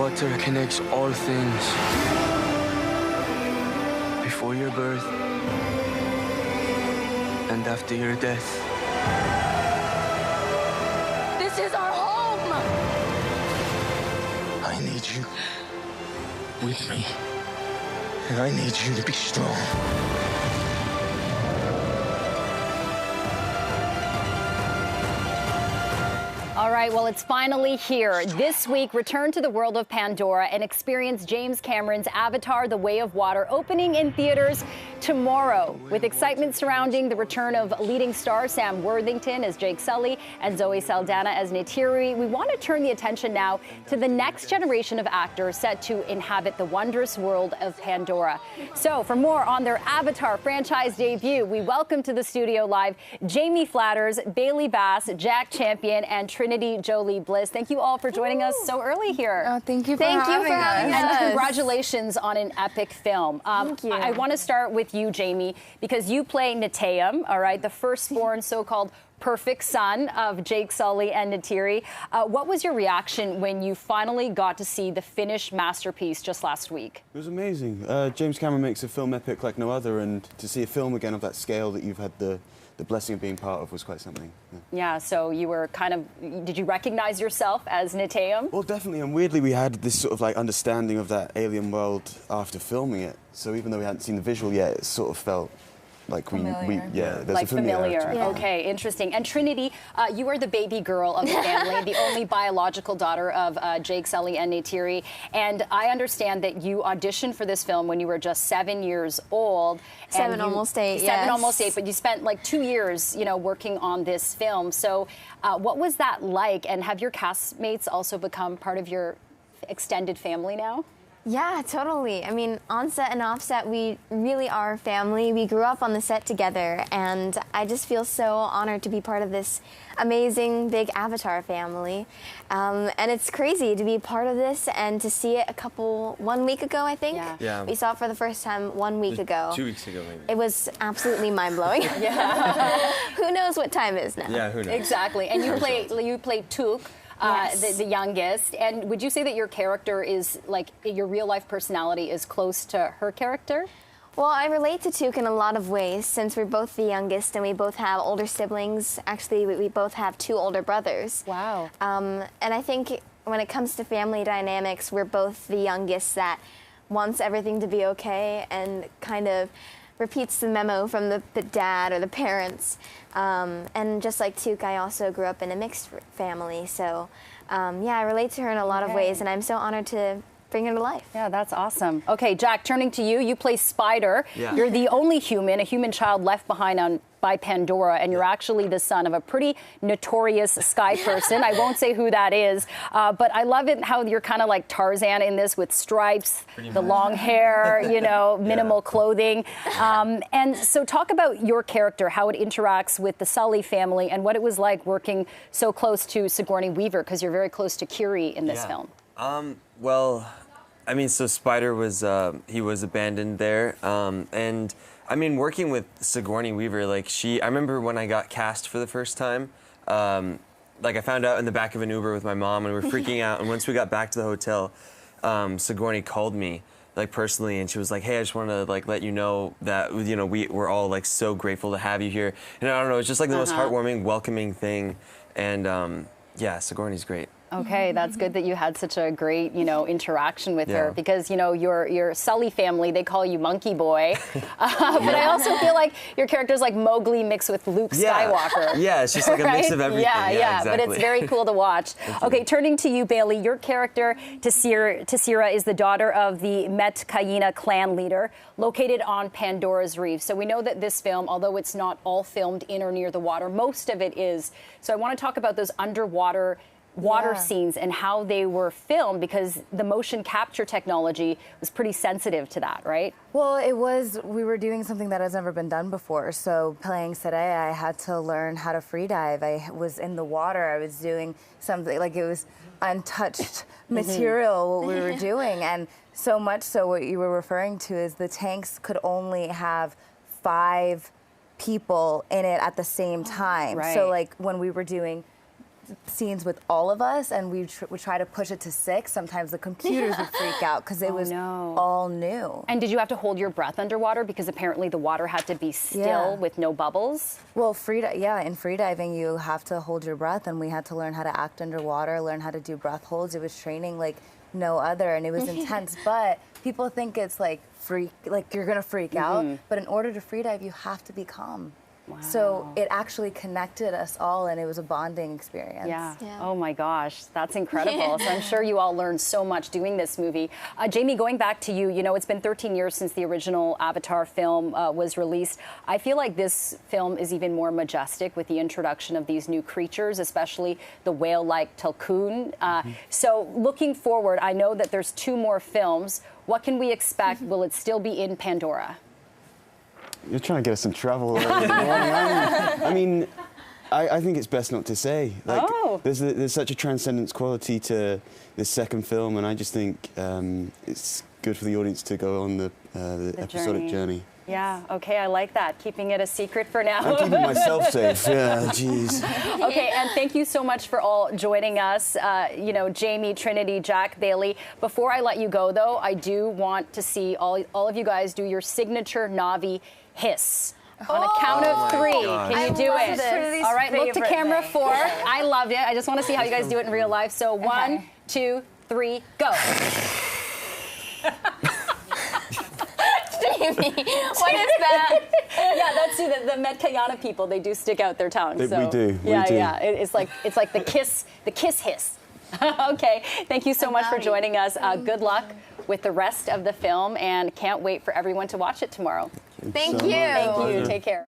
water connects all things. Before your birth and after your death. This is our home! I need you with me. And I need you to be strong. All right, well, it's finally here. This week, return to the world of Pandora and experience James Cameron's Avatar: The Way of Water, opening in theaters tomorrow. With excitement surrounding the return of leading star Sam Worthington as Jake Sully and Zoe Saldana as Neytiri, we want to turn the attention now to the next generation of actors set to inhabit the wondrous world of Pandora. So for more on their Avatar franchise debut, we welcome to the studio live Jamie Flatters, Bailey Bass, Jack Champion, and Trinity Jo-li Bliss. Thank you all for joining us so early here. Oh, thank you for having us. And congratulations on an epic film. Thank you. I want to start with you, Jamie, because you play Neteyam, all right, the firstborn so-called perfect son of Jake Sully and Neytiri. What was your reaction when you finally got to see the finished masterpiece just last week? It was amazing. James Cameron makes a film epic like no other, and to see a film again of that scale that you've had the blessing of being part of was quite something. Yeah, so you were kind of, did you recognize yourself as Neteyam? Well, definitely, and weirdly we had this sort of like understanding of that alien world after filming it. So even though we hadn't seen the visual yet, it sort of felt like there's like a familiarity. familiar. Yeah. Okay, interesting. And Trinity, you are the baby girl of the family, the only biological daughter of Jake Sully and Neytiri. And I understand that you auditioned for this film when you were just 7 years old. Almost 8. Seven, almost 8. But you spent like 2 years, working on this film. So, what was that like? And have your castmates also become part of your extended family now? Yeah, totally. I mean, on set and off set, we really are family. We grew up on the set together, and I just feel so honored to be part of this amazing, big Avatar family. And it's crazy to be part of this and to see it 1 week ago, I think. Yeah. We saw it for the first time 1 week ago. 2 weeks ago, maybe. It was absolutely mind-blowing. Yeah. Who knows what time it is now? Yeah, who knows? Exactly. And you play Took. Yes. The youngest. And would you say that your character is, like, your real-life personality is close to her character? Well, I relate to Took in a lot of ways, since we're both the youngest and we both have older siblings. Actually, we both have 2 older brothers. Wow. And I think when it comes to family dynamics, we're both the youngest that wants everything to be okay and kind of repeats the memo from the dad or the parents. And just like Took, I also grew up in a mixed family. So, yeah, I relate to her in a lot of ways, and I'm so honored to bring her to life. Yeah, that's awesome. Okay, Jack, turning to you, you play Spider. Yeah. You're the only human, a human child left behind by Pandora, and you're actually the son of a pretty notorious sky person. I won't say who that is, but I love it how you're kind of like Tarzan in this with stripes, the long hair, minimal clothing. And so talk about your character, how it interacts with the Sully family, and what it was like working so close to Sigourney Weaver, because you're very close to Curie in this film. Well, I mean, so Spider was, he was abandoned there, and I mean, working with Sigourney Weaver, I remember when I got cast for the first time, I found out in the back of an Uber with my mom, and we were freaking out, and once we got back to the hotel, Sigourney called me, personally, and she was like, hey, I just want to, let you know that, we're all, so grateful to have you here, and I don't know, it's just, the most heartwarming, welcoming thing, and, yeah, Sigourney's great. Okay, that's good that you had such a great, interaction with her, because, your Sully family, they call you Monkey Boy. But I also feel like your character's like Mowgli mixed with Luke Skywalker. Yeah, it's just like a mix of everything. Yeah, exactly. But it's very cool to watch. Okay, turning to you, Bailey, your character, Tessira, is the daughter of the Metkayina clan leader, located on Pandora's Reef. So we know that this film, although it's not all filmed in or near the water, most of it is. So I want to talk about those underwater scenes and how they were filmed, because the motion capture technology was pretty sensitive to that, right? Well, we were doing something that has never been done before. So playing Sereia, I had to learn how to free dive. I was in the water. I was doing something, it was untouched material, what we were doing. And so much so what you were referring to is the tanks could only have 5 people in it at the same time. Right. So when we were doing scenes with all of us, and we try to push it to 6. Sometimes the computers would freak out because it was all new. And did you have to hold your breath underwater because apparently the water had to be still with no bubbles? Well, in freediving you have to hold your breath, and we had to learn how to act underwater, learn how to do breath holds. It was training like no other, and it was intense. But people think it's like you're gonna freak out. But in order to freedive, you have to be calm. Wow. So it actually connected us all, and it was a bonding experience. Yeah. Oh my gosh, that's incredible. So I'm sure you all learned so much doing this movie. Jamie, going back to you, you know, it's been 13 years since the original Avatar film was released. I feel like this film is even more majestic with the introduction of these new creatures, especially the whale-like Tulkun. So looking forward, I know that there's 2 more films. What can we expect? Will it still be in Pandora? You're trying to get us in trouble early in the morning, aren't you? I mean, I think it's best not to say. Like, there's such a transcendence quality to this second film, and I just think it's good for the audience to go on the episodic journey. Yeah, okay, I like that. Keeping it a secret for now. I'm keeping myself safe. Yeah, jeez. Okay, and thank you so much for all joining us. You know, Jamie, Trinity, Jack, Bailey. Before I let you go, though, I do want to see all of you guys do your signature Na'vi hiss. On a count of 3, can you do it? All right, look to camera 4. I loved it. I just want to see how you guys do it in real life. So 1, 2, 3, go. Jamie, what is that? Yeah, that's the Metkayana people. They do stick out their tongues. We do. Yeah. It's like the kiss hiss. Okay, thank you so much for joining us. Good luck with the rest of the film, and can't wait for everyone to watch it tomorrow. Thank you. Thank you. Take care.